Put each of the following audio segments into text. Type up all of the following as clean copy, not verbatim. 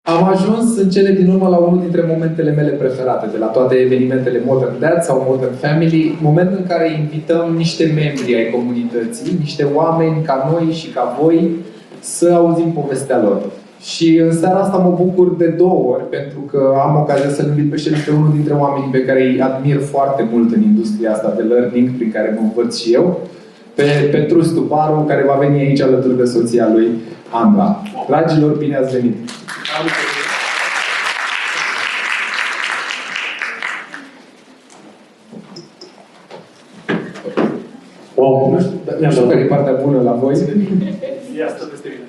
Am ajuns în cele din urmă la unul dintre momentele mele preferate, de la toate evenimentele Modern Dad sau Modern Family, momentul în care invităm niște membri ai comunității, niște oameni ca noi și ca voi, să auzim povestea lor. Și în seara asta mă bucur de 2 ori, pentru că am ocazia să-l invit pe Șerif, pe unul dintre oamenii pe care îi admir foarte mult în industria asta de learning, prin care mă învăț și eu, pe Petru Stuparu, care va veni aici alături de soția lui, Andra. Dragilor, bine ați venit! Wow. Nu știu care e partea bună la voi. Ia, stă peste mine.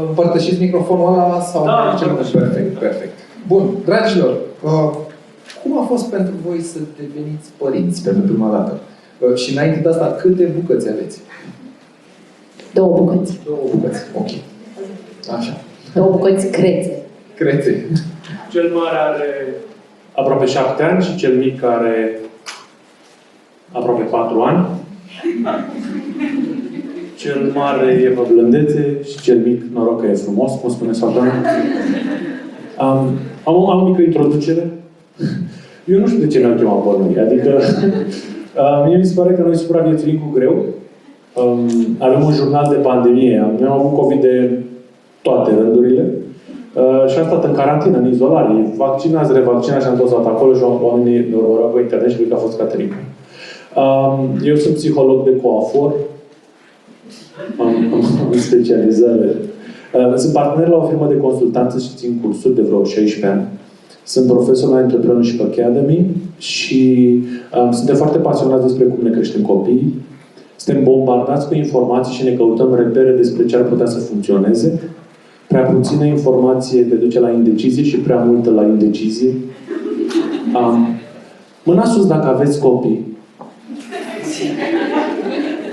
Împărtășiți microfonul ăla sau... Da, perfect, perfect. Bun, dragilor, cum a fost pentru voi să deveniți părinți pentru prima dată? Și înainte de asta, câte bucăți aveți? 2 bucăți. 2 bucăți, ok. Așa. 2 bucăți crețe. Crețe. Cel mare are aproape 7 ani și cel mic are aproape 4 ani. Cel mare e pe blândețe și cel mic, noroc că e frumos, cum spune Sfântul. Am o mică introducere. Eu nu știu de ce ne-am chemat bolnavi. Adică, mie mi se pare că noi supraviețuim cu greu. Avem un jurnal de pandemie. Am avut COVID de toate rândurile. Și am stat în carantină, în izolare. Vaccinați, revaccinați și am tot stat acolo și oamenii ne urmăreau pe internet și cred că a fost Caterin. Eu sunt psiholog de coafor. Am specializare. Sunt partener la o firmă de consultanță și țin cursuri de vreo 16 ani. Sunt profesor la Entrepreneurship Academy și suntem foarte pasionați despre cum ne creștem copiii. Suntem bombardați cu informații și ne căutăm repere despre ce ar putea să funcționeze. Prea puțină informație te duce la indecizie și prea multă la indecizie. Mâna sus dacă aveți copii.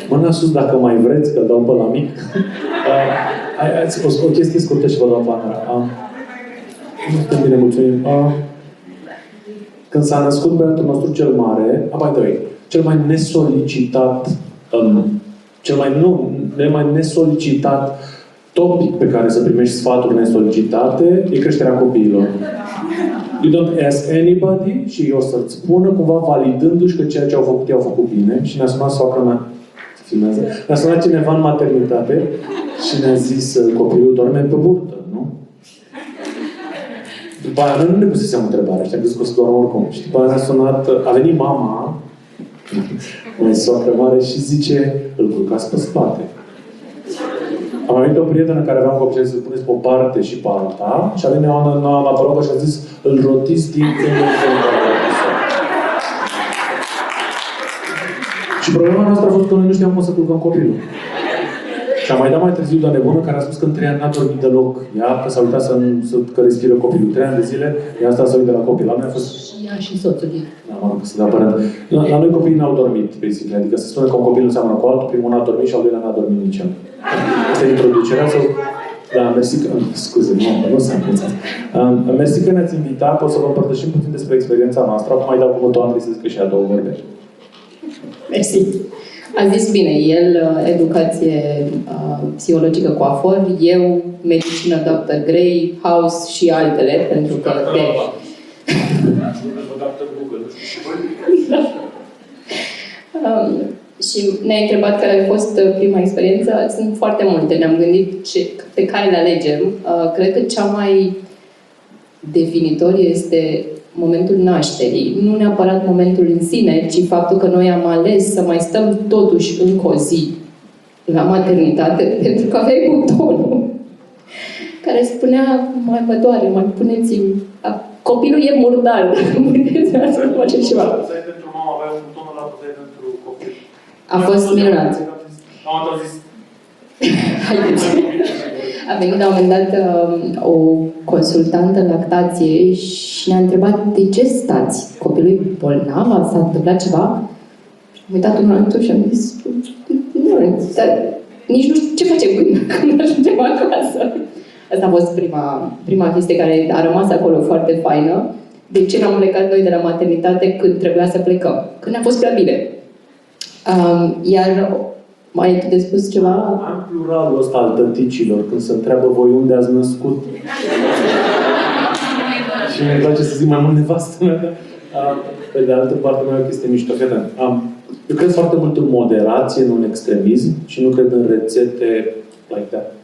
Mâna sus dacă mai vreți, că dau pe la mic. O chestie scurtă și vă dau pe Andra. Nu suntem bine mulțumim. Când s-a născut băiatul nostru cel mare, cel mai nesolicitat, cel mai nesolicitat topic pe care să primești sfaturi nesolicitate e creșterea copiilor. You don't ask anybody și ei o să-ți spună cumva validându-și că ceea ce au făcut, ei au făcut bine. Și ne-a sunat soacra mea. Ne-a sunat cineva în maternitate și ne-a zis copilul dorme pe burtă, nu? După aia nu ne pusesem întrebarea și am zis că o să doarmă oricum. Și după aia ne-a sunat, a venit mama, mai soacră mare și zice, îl culcați pe spate. Am avut o prietenă care avea un copil și să-l puneți pe o parte și pe alta și a venit o amatologă și a zis îl rotiți din Și problema noastră a fost că noi nu știam cum să culcăm copilul. Și am mai dat mai târziu de nebună care a spus că în 3 ani n-a dormit deloc. Ea, că s-a uitat că respiră copilul. 3 ani de zile, ea asta s-a uitat de la copil. La mine a fost... Și ea și soțul ei. Da, mă rog, să dea părere. La noi copiii n-au dormit, basic. Adică se spune că un copil nu seamănă cu altul, primul n-a dormit și al doilea n-a dormit nici el. Asta e introducerea sau... Da, mersi că... Scuze, nu s-a învățat. Mersi că ne-ați invitat. O să vă împărtășim puțin despre experiența noastră. Acum mai dau cuvântul Andrei să zică și ea 2 vorbe. Mersi. A zis bine, el educație psihologică coafor, eu medicină Dr. Gray, House și altele, pentru că... Și ne-a întrebat care a fost prima experiență. Sunt foarte multe. Ne-am gândit pe care le alegem. Cred că cea mai definitorie este momentul nașterii. Nu neapărat momentul în sine, ci faptul că noi am ales să mai stăm totuși încă o zi la maternitate, pentru că aveai butonul care spunea, mai mă doare, mai puneți-mi... Copilul e murdar, puteți să faceți ceva. Pentru mama avea un buton ăla, pentru copil. A fost minunat. Am zis... Haideți. A venit la un moment dat o consultantă în lactație și ne-a întrebat de ce stați? Copilul e bolnav? S-a întâmplat ceva? Am uitat un altul și am zis nu, dar nici nu știu ce facem când ajungem acasă. Asta a fost prima chestie care a rămas acolo foarte faină. De ce n-am plecat noi de la maternitate când trebuia să plecăm? Când a fost prea bine. Iar Mai ai tu de spus ceva? Am pluralul ăsta al tăticilor, când se întreabă voi unde ați născut. Și mi-e place să zic mai mult nevastă mea. Pe de altă parte, mai e o chestie mișto. Eu cred foarte mult în moderație, nu în extremism și nu cred în rețete like that.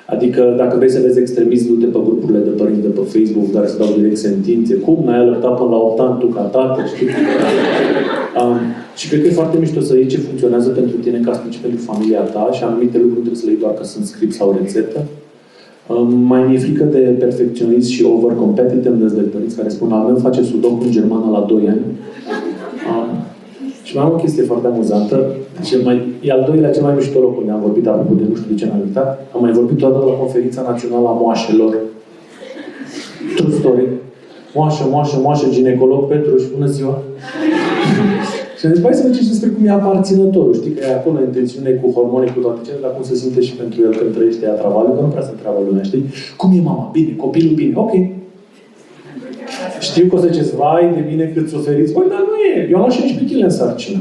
Adică, dacă vrei să vezi extremism, du-te pe grupurile de părinți de pe Facebook care se dau direct sentințe. Cum? N-ai alertat până la 8 ani tu ca tată, știi? Și cred că e foarte mișto să iei ce funcționează pentru tine ca și pentru familia ta și anumite lucruri trebuie să le iei doar că sunt script sau rețetă. Mai mi-e frică de perfecționist și over-competitiveness de părinți care spun al meu face sudoku în germană la 2 ani. Și mai am o chestie foarte amuzantă. E al doilea cel mai mișto loc unde am vorbit, apropo de nu știu de ce n-am uitat. Am mai vorbit toată la Conferința Națională a Moașelor. True story. Moașă, ginecolog Petruș, bună ziua! Și am zis, hai să vedem despre cum e aparținătorul. Știi că e acolo intențiune cu hormoni, cu toate cele, dar cum se simte și pentru el când trăiește ea travaliu, că nu prea se întreabă lumea, știi? Cum e mama? Bine, copilul bine, ok. Știu că o să ziceți, vai de mine cât suferiți. Păi, dar nu e. Eu am luat 16 kg în sarcină.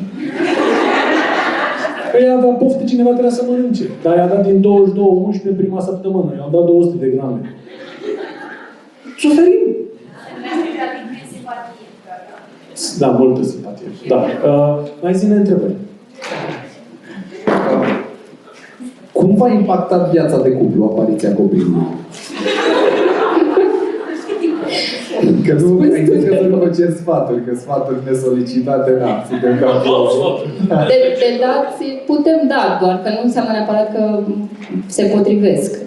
Păi ea avea poftă, cineva trebuia să mănânce. Dar i-a dat din 22-11 în prima săptămână. Eu am dat 200 de grame. Suferim. Da, multă simpatie. Da. Mai zi-ne întrebări. Cum v-a impactat viața de cuplu, apariția copilului? Că nu ai zis că să nu cer sfaturi, că sfaturi nesolicitate, suntem ca de dați, putem da, doar că nu înseamnă neapărat că se potrivesc.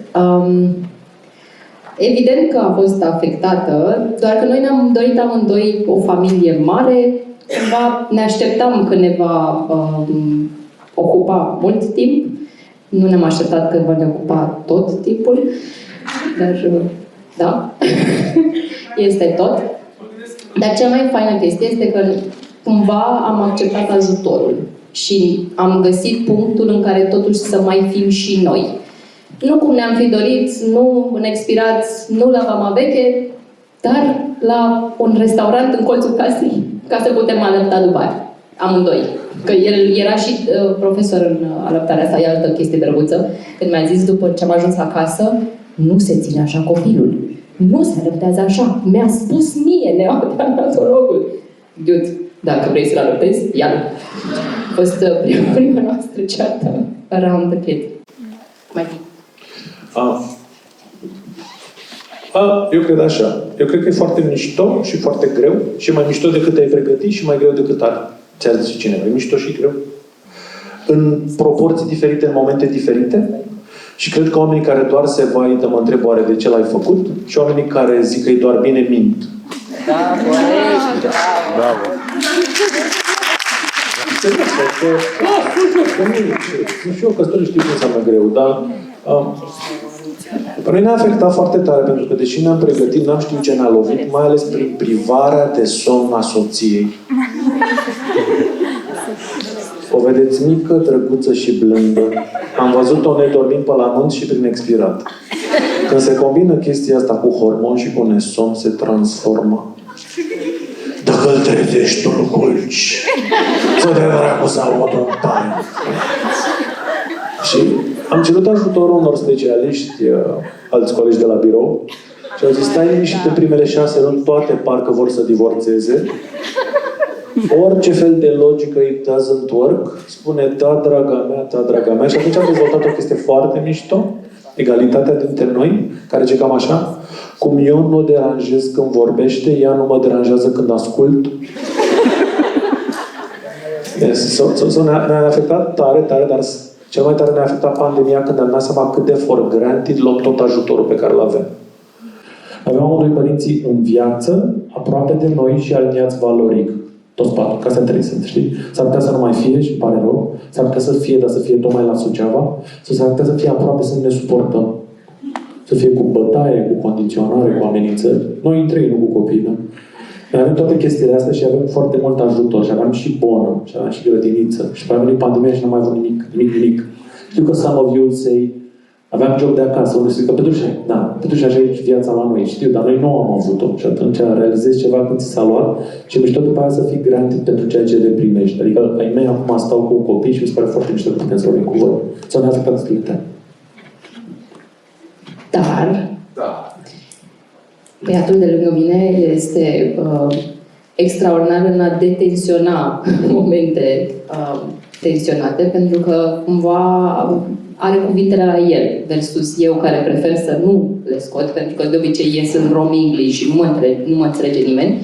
Evident că a fost afectată, doar că noi ne-am dorit amândoi o familie mare, cumva ne așteptam că ne va ocupa mult timp, nu ne-am așteptat că va ne ocupa tot timpul, dar da, este tot. Dar cea mai faină chestie este că cumva am acceptat ajutorul și am găsit punctul în care totuși să mai fim și noi. Nu cum ne-am fi dorit, nu în expirat, nu la Vama Veche, dar la un restaurant în colțul casei, ca să putem alăpta după aia, amândoi. Că el era și profesor în alăptarea asta, e altă chestie drăguță. Când mi-a zis după ce am ajuns acasă, nu se ține așa copilul. Nu se alăptează așa. Mi-a spus mie neonatologul. Dude, dacă vrei să-l alăptezi, ia-l. A fost prima noastră ceartă around the kid. Mai bine. Eu cred așa. Eu cred că e foarte mișto și foarte greu. Și mai mișto decât te-ai pregătit și mai greu decât ți-a zis cineva. E mișto și greu. În proporții diferite, în momente diferite. Și cred că oamenii care doar se vaită mă întreb oare de ce l-ai făcut și oamenii care zic că e doar bine mint. Da, corect! Bravo! Nu știu eu că știu ce înseamnă greu, dar pe noi ne-a afectat foarte tare, pentru că deși ne-am pregătit, n-am știut ce ne-a lovit, mai ales prin privarea de somn a soției. O vedeți mică, drăguță și blândă. Am văzut-o nedormind pe la nunți și prin expirat. Când se combină chestia asta cu hormon și cu nesomn, se transformă. Dacă îl trezești, tu îl culci. Să te dracu să audă în paie. Și am cerut ajutorul unor specialiști, alți colegi de la birou, și au zis, stai liniștit în primele 6 luni, toate parcă vor să divorțeze. Orice fel de logică it doesn't work, spune, da, draga mea. Și atunci am dezvoltat o chestie foarte mișto, egalitatea dintre noi, care zice cam așa, cum eu nu o deranjez când vorbește, ea nu mă deranjează când ascult. Ne-a afectat tare, dar cel mai tare ne-a afectat pandemia când am dat seama cât de for granted luăm tot ajutorul pe care îl avem. Aveam amândoi părinții în viață, aproape de noi și aliniați valoric. Toți patru, ca să sunt, știi? S-ar putea să nu mai fie și îmi pare rău. S-ar putea să fie, dar să fie tocmai la Suceava. S-ar putea să fie aproape, să ne suportăm. Să fie cu bătaie, cu condiționare, cu amenințări. Noi între ei, nu cu copiii, da? Noi avem toate chestiile astea și avem foarte mult ajutor. Și aveam și bonă, și aveam și grădiniță. Și pe a venit pandemia și n-am mai avut nimic. Știu că some of you say, Aveam job de acasă, unde zic că Petrușa, așa e viața la noi, știu, dar noi nu am avut-o. Și atunci realizezi ceva când ți s-a luat și mișto după aia să fii grantit pentru ceea ce reprimești. Adică ai mei acum stau cu copii și mi se pare foarte mișto că putem să vorbim cu voi. Sau ne afectat destul de tare. Dar Da. băiatul de lângă mine este extraordinar în a detensiona momente tensionate, pentru că cumva are cuvintele la el, versus eu care prefer să nu le scot, pentru că de obicei ies în rom-english și nu mă înțelege nimeni.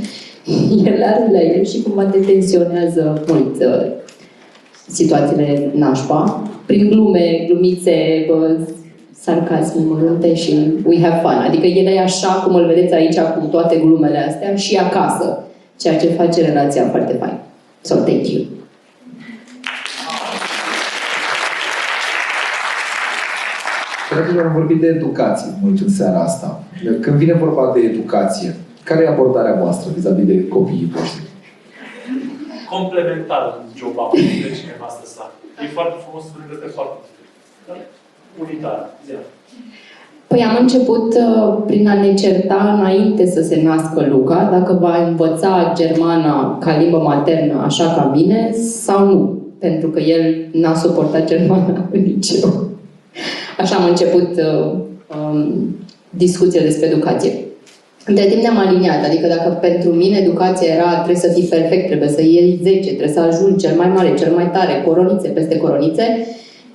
El le are la el și cumva detensionează mult situațiile nașpa, prin glume, glumițe, sarcasme mărunte și we have fun. Adică el e așa cum îl vedeți aici cu toate glumele astea și acasă, ceea ce face relația foarte fain. So, thank you. Dragilor, am vorbit de educație mult în seara asta. Când vine vorba de educație, care e abordarea voastră vis-a-vis de copiii voștri? Complementar în job de cineva să e foarte frumos să vedete foarte diferit. Unitar. Păi am început prin a ne certa înainte să se nască Luca, dacă va învăța germana ca limbă maternă așa ca mine sau nu. Pentru că el n-a suportat germana în liceu. Așa am început discuția despre educație. Între timp ne-am aliniat, adică dacă pentru mine educația era trebuie să fii perfect, trebuie să iei 10, trebuie să ajungi cel mai mare, cel mai tare, coronițe peste coronițe,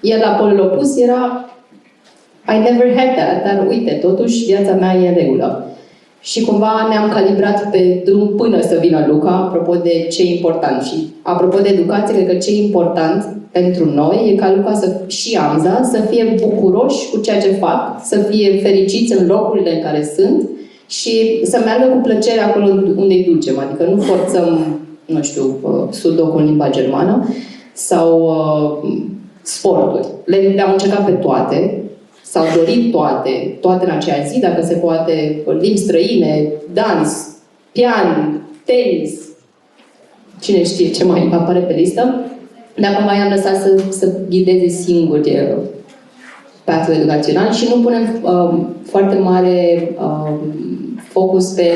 el la polul opus era I never had that, dar uite, totuși viața mea e în regulă. Și cumva ne-am calibrat pe drum până să vină Luca, apropo de ce e important. Și apropo de educație, cred că ce e important pentru noi e ca Luca și Amza să fie bucuroși cu ceea ce fac, să fie fericiți în locurile în care sunt și să meargă cu plăcere acolo unde îi ducem. Adică nu forțăm, nu știu, sudoku în limba germană sau sporturi. Le-am încercat pe toate. S-au dorit toate în aceea zi, dacă se poate, limbi străine, dans, pian, tenis, cine știe ce mai apare pe listă. Dar cumva i-am lăsat să ghideze singuri pathul educațional și nu punem foarte mare focus pe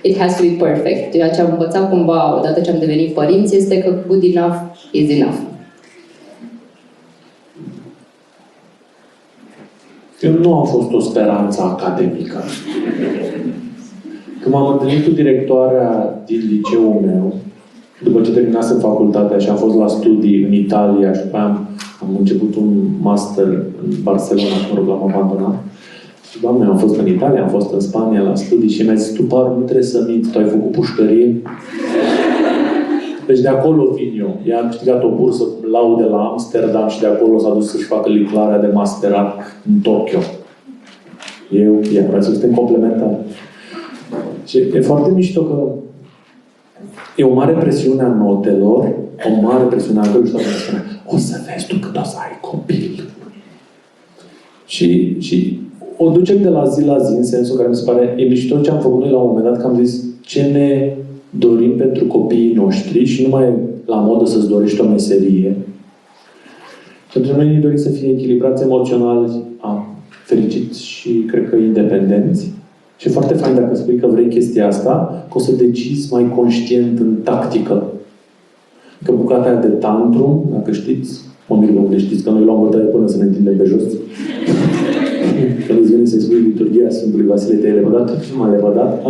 it has to be perfect. Ceea ce am învățat cumva odată ce am devenit părinți este că good enough is enough. Eu nu am fost o speranță academică. Când m-am întâlnit cu directoarea din liceul meu, după ce terminasem facultatea și am fost la studii în Italia și după aia am început un master în Barcelona și l-am abandonat. Și, Doamne, am fost în Italia, am fost în Spania la studii și mi-a zis, tu, Paru, nu trebuie să minți, tu ai făcut pușcărie? Deci de acolo vin eu. Ea a câștigat o bursă cum laude la Amsterdam și de acolo s-a dus să-și facă livrarea de masterat în Tokyo. Vreau să suntem complementari. Și e foarte mișto că e o mare presiune a notelor, o mare presiune a notelor și toată spune, o să vezi tu când o să ai copil. Și o ducem de la zi la zi, în sensul care mi se pare, e mișto ce am făcut noi la un moment dat, că am zis ce ne dorim pentru copiii noștri și nu mai e la modă să-ți dorești o meserie. Pentru noi ne dorim să fie echilibrați emoțional, fericiți și, cred că, independenți. Și e foarte fain dacă spui că vrei chestia asta, că o să decizi mai conștient în tactică. Că bucata aia de tantrum, dacă știți, mă mir că unde știți, că noi luăm bătaie până să ne întindem pe jos. Când îți vine să-i spui liturghia Sfântului Vasile, te-ai lepădat, tot ce m-a lepădat,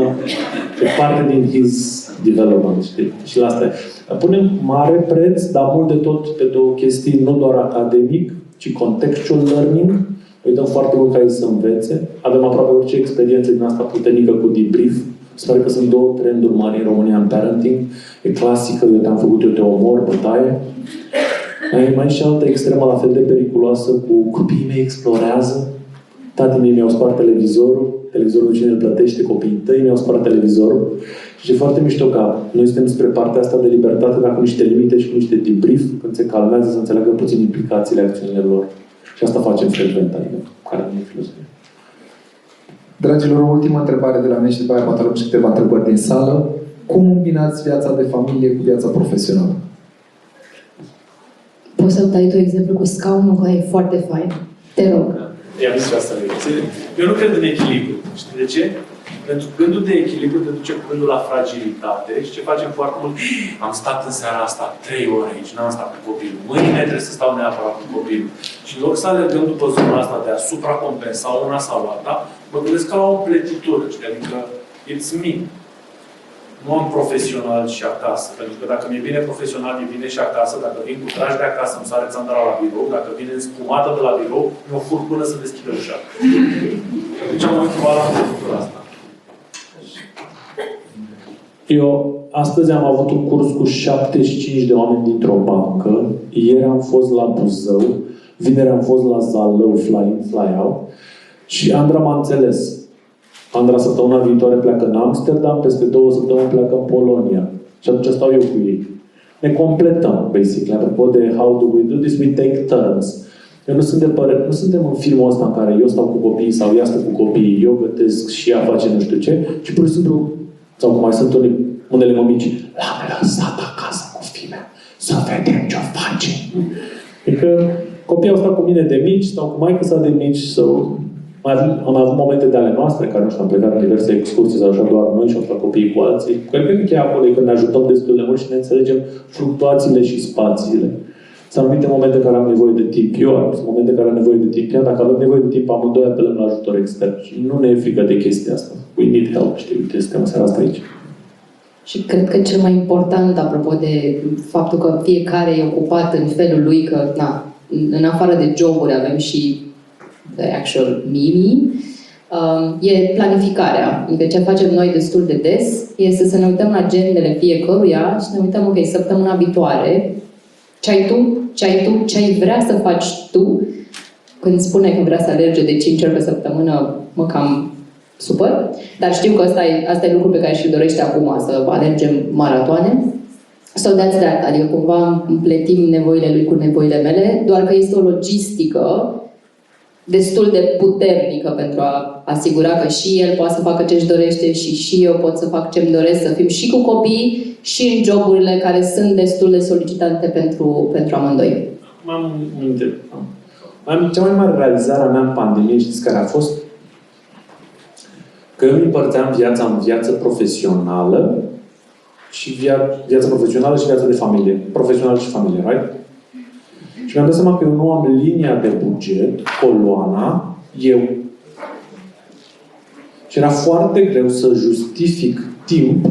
e parte din his development, știi? Și la asta punem mare preț, dar mult de tot pe două chestii, nu doar academic, ci contextual learning. Îi dăm foarte mult ca ei să învețe. Avem aproape orice experiență din asta puternică cu debrief. Sper că sunt două trenduri mari în România în parenting. E clasică, eu te-am făcut, eu te omor, bătaie. Mai e și altă extremă la fel de periculoasă cu copiii mei explorează. Tatii mei mi-au spart televizorul cine îl plătește, copiii tăi mi-au spart televizorul. Și e foarte mișto ca noi suntem spre partea asta de libertate, dar cu niște limite și cu niște debrief, când se calmează, să înțeleagă puțin implicațiile acțiunilor lor. Și asta facem frecvent, adică care nu e filozofie. Dragilor, o ultimă întrebare de la mine și după aia poate luăm și câteva întrebări din sală. Cum îmbinați viața de familie cu viața profesională? Poți să-mi dai tu exemplu cu scaunul, că e foarte fain. Te rog. I-am zis asta. Eu nu cred în echilibru. Știi de ce? Pentru că gândul de echilibru te duce cu gândul la fragilitate și ce facem foarte mult. Am stat în seara asta 3 ore aici, n-am stat cu copilul. Mâine trebuie să stau neapărat cu copilul. Și în loc să alergăm după zona asta de a supracompensa una sau alta, mă gândesc ca la o pletitură. Știi? Adică, it's me. Nu am profesional și acasă. Pentru că dacă mi-e bine profesional, mi-e bine și acasă. Dacă vin cu traj de acasă, îmi sare țandara la birou. Dacă vine spumată de la birou, mi-o fur până să deschidă ușa. Deci am uitat la pletitura asta. Eu astăzi am avut un curs cu 75 de oameni dintr-o bancă. Ieri am fost la Buzău. Vineri am fost la Zalău, fly-in, fly-out. Și Andra m-a înțeles. Andra săptămâna viitoare pleacă în Amsterdam, peste 2 săptămâni pleacă în Polonia. Și atunci stau eu cu ei. Ne completăm, basically. Apropo de how do we do this, we take turns. Eu nu suntem în filmul ăsta în care eu stau cu copiii sau ea stă cu copiii, eu gătesc și ea face nu știu ce, ci pur și simplu, sau cum mai sunt unele mămici, l-am lăsat acasă cu fimea, să vedem ce-o face. Adică copiii au stat cu mine de mici, stau cu maică-sa de mici, sau am avut momente de ale noastre, care nu știu, am plecat în diverse excursii, sau așa doar noi și am stat copiii cu alții. Cred că cheia acolo e când ne ajutăm destul de mult și ne înțelegem fluctuațiile și spațiile. Sunt anumite momente în care am nevoie de timp eu, sunt momente în care am nevoie de timp ea. Dacă avem nevoie de timp, amândoi apelăm la ajutor extern. Și nu ne e frică de chestia asta. We need help, știi, uite, suntem în seara asta aici. Și cred că cel mai important, apropo de faptul că fiecare e ocupat în felul lui, că în afară de joburi avem și the actual mimi, e planificarea. Adică ce facem noi destul de des este să ne uităm la agendele fiecăruia și ne uităm, ok, săptămâna viitoare, ce ai tu, ce ai vrea să faci tu. Când spune că vrea să alerge de 5 ori pe săptămână, mă cam supăr. Dar știu că asta e lucru pe care și-l dorește acum, să alergem maratoane. So that's that. Adică cumva împletim nevoile lui cu nevoile mele, doar că este o logistică destul de puternică pentru a asigura că și el poate să facă ce-și dorește și eu pot să fac ce-mi doresc, să fim și cu copii și în joburile care sunt destul de solicitante pentru amândoi. Cea mai mare realizare a mea în pandemie, știți care a fost? Că eu îmi împărțeam viața în viață profesională și viața profesională și viața de familie. Profesională și familie, right? Și mi-am dat seama că eu nu am linia de buget, coloana, eu. Și era foarte greu să justific timp,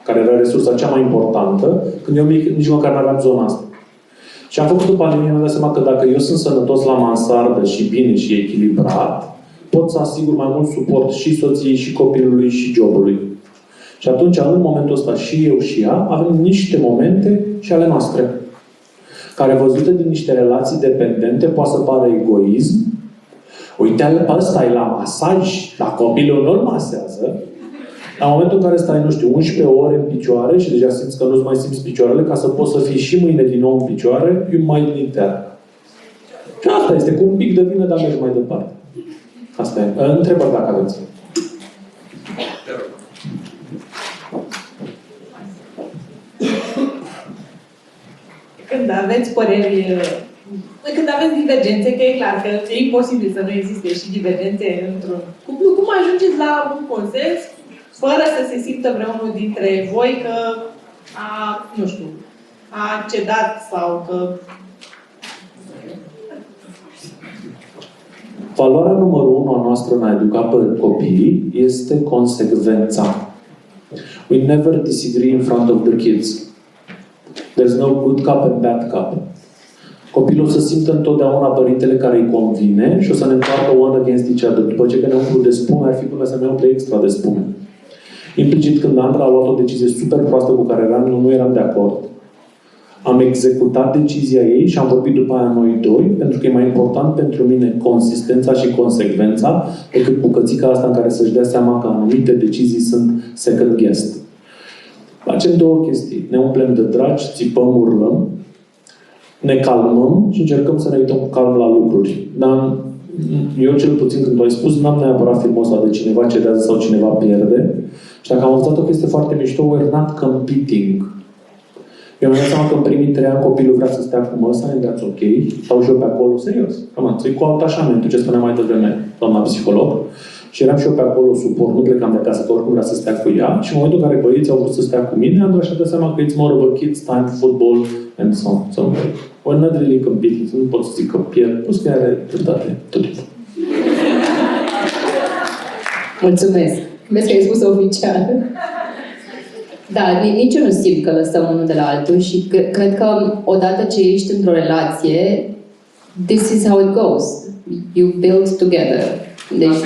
care era resursa cea mai importantă, când eu nici măcar nu aveam zona asta. Și am făcut după pandemie, mi-am dat seama că dacă eu sunt sănătos la mansardă și bine și echilibrat, pot să asigur mai mult suport și soției, și copilului, și jobului. Și atunci, în momentul ăsta, și eu și ea, avem niște momente și ale noastre, care văzute din niște relații dependente poate să pară egoism. Uite, ăsta e la masaj, dar copilul nu-l masează. La momentul în care stai, nu știu, 11 ore în picioare și deja simți că nu-ți mai simți picioarele, ca să poți să fii și mâine din nou în picioare, you might need that. Și asta este, cu un pic de vină, dar mergi mai departe. Asta e. Întrebări dacă aveți. Când aveți păreri, când aveți divergențe, că e clar că e imposibil să nu existe și divergențe într-un cuplu, cum ajungeți la un consens fără să se simtă vreunul dintre voi că a cedat sau că... Valoarea numărul 1 a noastră în a educa pe copii este consecvența. We never disagree in front of the kids. There's no good cup and bad cup. Copilul o să simtă întotdeauna părintele care îi convine și o să ne întoarcă one against each other. După ce că ne umplu de spume, ar fi până să ne umple extra de spume. Implicit, când Andra a luat o decizie super proastă cu care nu eram de acord, am executat decizia ei și am vorbit după aia noi doi, pentru că e mai important pentru mine consistența și consecvența decât bucățica asta în care să-și dea seama că anumite decizii sunt second guessed. Facem două chestii. Ne umplem de dragi, țipăm, urlăm, ne calmăm și încercăm să ne uităm cu calm la lucruri. Dar eu, cel puțin, când tu ai spus, n-am neapărat filmul ăsta de cineva cedează sau cineva pierde. Și dacă am învățat o chestie foarte mișto, we're not competing. Eu mi-am dat seama că în primii 3 ani copilul vrea să stea cu măsa, and that's ok. Stau și eu pe acolo, serios. Să-i cu atașamentul, ce spunea mai devreme doamna psiholog. Și eram și eu pe acolo suport, nu plecam de acasă, că oricum vrea să stea cu ea. Și în momentul în care băieții au vrut să stea cu mine, am dat seama că it's more of a kids time, football and so on. So, we're not really competing, nu pot să zic că pierd, plus că are dreptate tot timpul. Mulțumesc. Vezi că ai spus oficial. Da, nici eu nu simt că lăsăm unul de la altul și cred că odată ce ești într-o relație, this is how it goes. You build together. Deci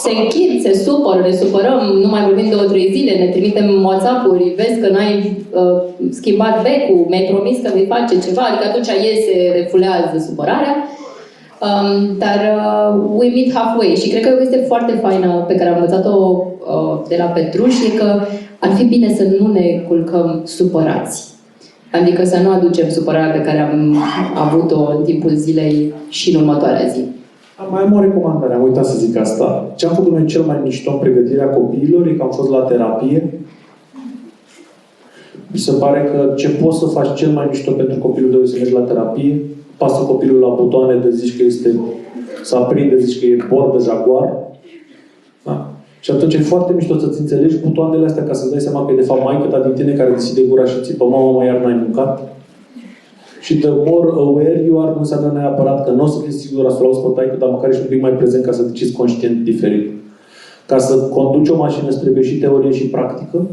se închid, se supără, ne supărăm, nu mai vorbim 2-3 zile, ne trimitem WhatsApp-uri, vezi că n-ai schimbat becul, mi-ai promis că vei face ceva, adică atunci iese, refulează supărarea. Dar we meet halfway și cred că o chestie foarte faină pe care am învățat-o de la Petruș e că ar fi bine să nu ne culcăm supărați. Adică să nu aducem supărarea pe care am avut-o în timpul zilei și în următoarea zi. Mai am o recomandare, am uitat să zic asta. Ce am făcut noi cel mai mișto în pregătirea copiilor e că am fost la terapie. Mi se pare că ce poți să faci cel mai mișto pentru copilul tău e să mergi la terapie, pasă copilul la butoane de zici că este să aprinde, zici că e bord de Jaguar. Da? Și atunci e foarte mișto să-ți înțelegi butoanele astea ca să-ți dai seama că e de fapt maică-ta din tine care deschide gura și țipă, mama, iar n-ai mâncat. Și the more aware you are, nu înseamnă neapărat că nu o să fii sigur să l-auzi pe taică, dar măcar ești un pic mai prezent ca să decizi conștient diferit. Ca să conduci o mașină îți trebuie și teorie și practică.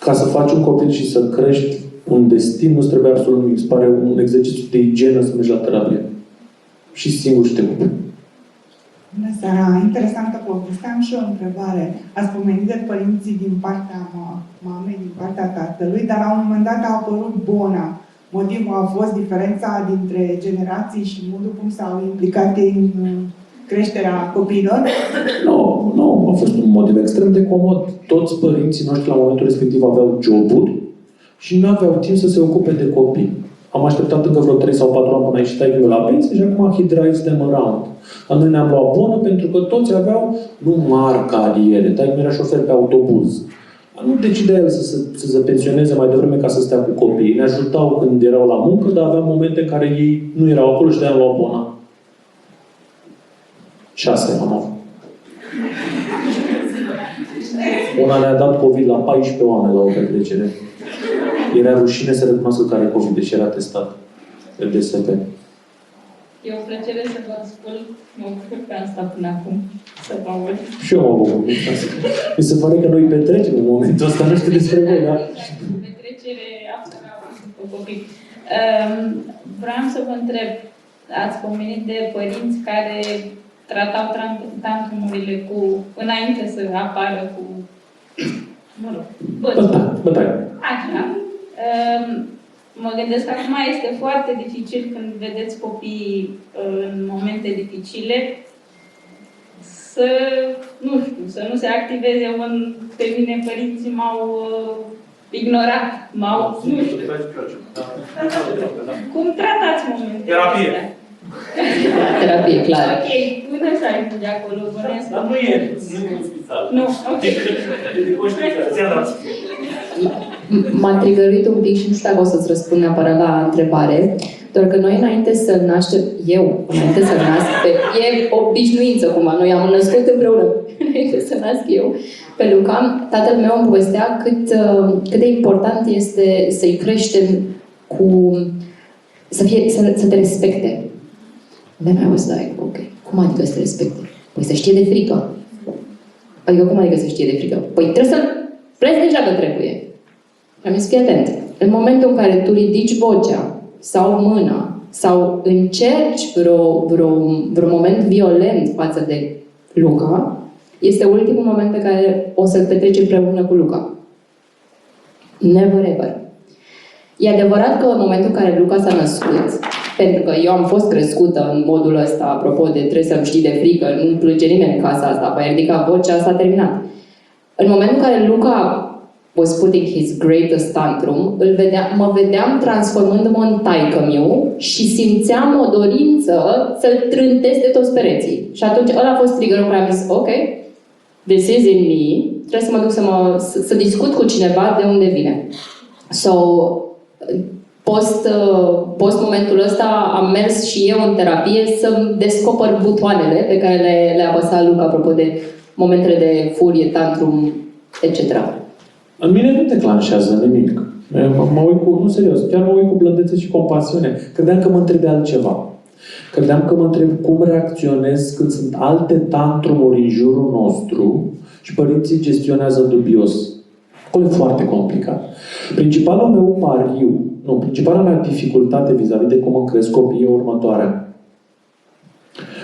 Ca să faci un copil și să crești un destin, nu-ți trebuie absolut nimic. Îți pare un exercițiu de igienă să mergi la terapie. Și singur și te ocupi. Bună seara! Interesantă poveste. Am și o întrebare. Ați pomenit de părinții din partea mamei, din partea tatălui, dar la un moment dat a apărut bona. Motivul a fost diferența dintre generații și modul cum s-au implicat ei în creșterea copiilor? Nu, a fost un motiv extrem de comod. Toți părinții noștri la momentul respectiv aveau joburi și nu aveau timp să se ocupe de copii. Am așteptat încă vreo 3 sau 4 ani până a ieșit taică la pensie și acum he drives them around. Dar noi ne-am luat bună pentru că toți aveau nu mari cariere. Taică era șofer pe autobuz. Nu decidea el să se pensioneze mai devreme ca să stea cu copiii. Ne ajutau când erau la muncă, dar aveam momente în care ei nu erau acolo și de-aia am luat bona. 6 am avut. Una ne-a dat COVID la 14 oameni la o petrecere. Era rușine să recunoască că are COVID, deși era testat de DSP. E o plăcere să vă ascult. Mă bucur că am stat până acum să vă aud. Și eu mă bucur. Mi se pare că noi petrecem în momentul ăsta, nu știu despre voi, da? Petrecere absolut cu copii. Vreau să vă întreb, ați pomenit de părinți care tratau tantrumurile cu, înainte să apară cu, mă rog, bătaie. Așa. Mă gândesc că acum este foarte dificil când vedeți copiii în momente dificile să, nu știu, să nu se activeze pe mine părinții m-au ignorat, nu știu. Cum tratați momentele Terapie. astea? Terapie, clar. Ok, până să ajungi acolo, bănesc. Dar nu e în spital. Nu, ok. De conștiință, M-a trigărit un pic și nu știu dacă o să-ți răspund neapărat la întrebare, doar că noi înainte să naștem, înainte să nasc, e o obișnuință cumva, noi am născut împreună, înainte să nasc eu, pe Luca, tatăl meu îmi povestea cât de important este să-i creștem să te respecte. Then I was like, ok, cum adică să te respecte? Păi să știe de frică. Adică cum adică să știe de frică? Păi trebuie să pleci deja că trebuie. Am zis, fii atent. În momentul în care tu ridici vocea sau mâna sau încerci vreo moment violent față de Luca, este ultimul moment pe care o să-l petreci împreună cu Luca. Never ever. E adevărat că în momentul în care Luca s-a născut, pentru că eu am fost crescută în modul ăsta, apropo de trebuie să-mi știi de frică, nu plânge nimeni în casa asta, păi ridica vocea, s-a terminat. În momentul în care Luca was putting his greatest tantrum, mă vedeam transformându-mă în taică-miu și simțeam o dorință să-l trântesc de toți pereții. Și atunci ăla a fost triggerul care am zis, ok, this is in me, trebuie să mă duc să discut cu cineva de unde vine. So, post momentul ăsta am mers și eu în terapie să descoper butoanele pe care le apăsa Luca apropo de momentele de furie, tantrum, etc. În mine nu declanșează nimic. Mă uit cu, nu serios, chiar mă uit cu blândețe și compasiune. Credeam că mă întreb de altceva. Credeam că mă întreb cum reacționez când sunt alte tantrumuri în jurul nostru și părinții gestionează dubios. Acolo e foarte complicat. Principala mea dificultate vis-a-vis de cum îmi cresc copiii e următoarea.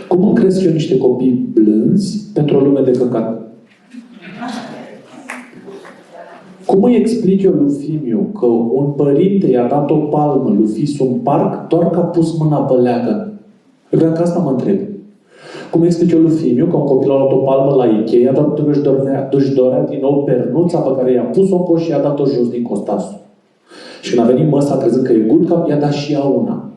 Cum îmi cresc eu niște copii blânzi pentru o lume de căcat? Cum îi explic eu lui Fimiu că un părinte i-a dat o palmă lui Fisu în parc doar că a pus mâna pe leagă? Eu cred că asta mă întreb. Cum explic eu lui Fimiu că un copil a luat o palmă la Ikea, doar că își dorea din nou pernuța pe care i-a pus-o și i-a dat-o jos din costasul. Și când a venit măsa crezând că e good cup, i-a dat și ea una.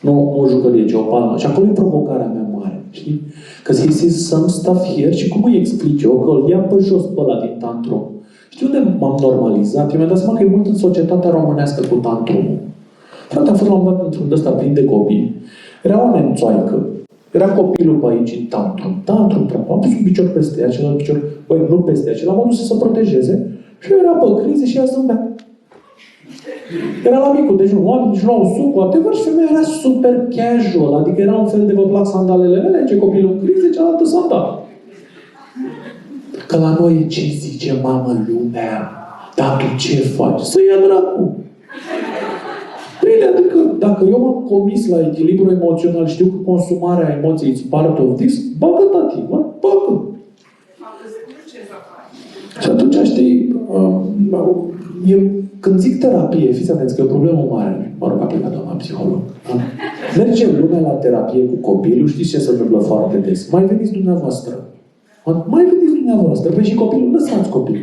Nu o jucărie, ci o palmă. Și acolo e provocarea mea mare. Știi? Că he sees some stuff here și cum îi explic eu că îl ia pe jos pe ăla din tantrum? Știi unde m-am normalizat? Eu mi-am dat seama că e mult în societatea românească cu tantrumul. Frate, am fost la un moment dat într-un ăsta plin de copii. Era o nemțoaică. Era copilul pe aici în tantrum. Tantrum, am pus un picior peste ea, celălalt picior, nu peste ea, celălalt modul să se protejeze. Și eu era pe crize și ea zâmbea. Era la micul dejun, oamenii își luau sucul, adevăr, și femeia era super casual, adică era un fel de vă plac sandalele mele, ce copilul în crize, cealaltă sandal. Că la noi e ce zice mamă lumea, dar tu ce faci? Să ia dracu! Bine, adică dacă eu m-am comis la echilibru emoțional, știu că consumarea emoției is part of this, bagă tati, bagă! Și atunci, știi, când zic terapie, fiți atenți că e o problemă mare. Mă rog, a plecat doamna psiholog. Merge lumea la terapie cu copilul, știți ce se întâmplă foarte des? Mai veniți dumneavoastră. Păi și copilul, lăsați copilul.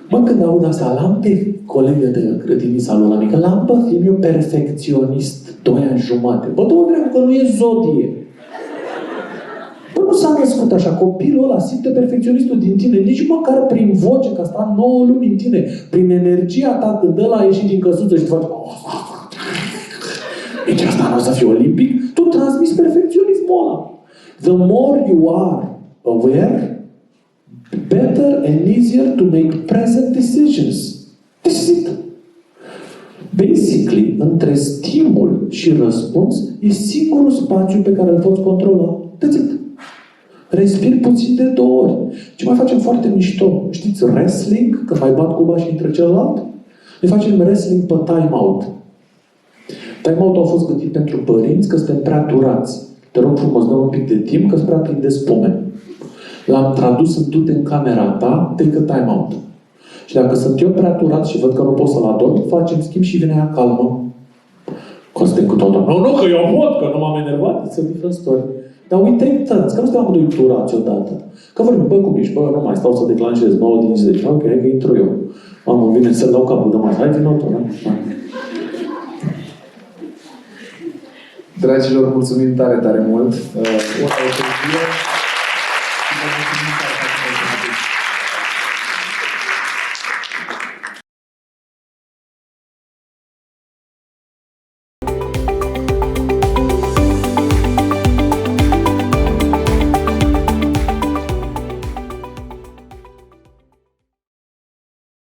Mă, când aud asta, l-am pe colegă de grădinița lui la mică, l-am pe Fimiu perfecționist 2 ani jumate. Bă, două dreapă că nu e zodie. Bă, nu s-a născut așa. Copilul ăla simte perfecționistul din tine, nici măcar prin voce, că asta 9 luni în tine, prin energia ta când ăla a ieșit din căsuță și te face nici asta nu o să fie olimpic, tu transmiți perfecționismul ăla. The more you are aware, better and easier to make present decisions. This is it. Basically, între stimul și răspuns e singurul spațiu pe care îl poți controla. That's it. Respiri puțin de 2 ori. Ce mai facem foarte mișto? Știți, wrestling, când mai bat cuba și între celălalt? Ne facem wrestling pe time-out. Time-out-ul a fost gândit pentru părinți că suntem prea durați. Te rog frumos, dă un pic de timp, că sunt prea plin de spume. L-am tradus în du-te în camera ta, take a time-out. Și dacă sunt eu prea turat și văd că nu pot să-l adorm, facem schimb și vine ea calmă. Costă cu totul. Nu, că eu pot, că nu m-am enervat. It's a different story. Dar we take turns, că nu suntem amândoi turați odată. Că vorbim, bă, cum ești? Bă, nu mai stau să declanșez 9 din 10. Ok, că intru eu. Mamă, vine să dau capul de masă. Hai, vino tu, da? Dragilor, mulțumim tare, tare mult.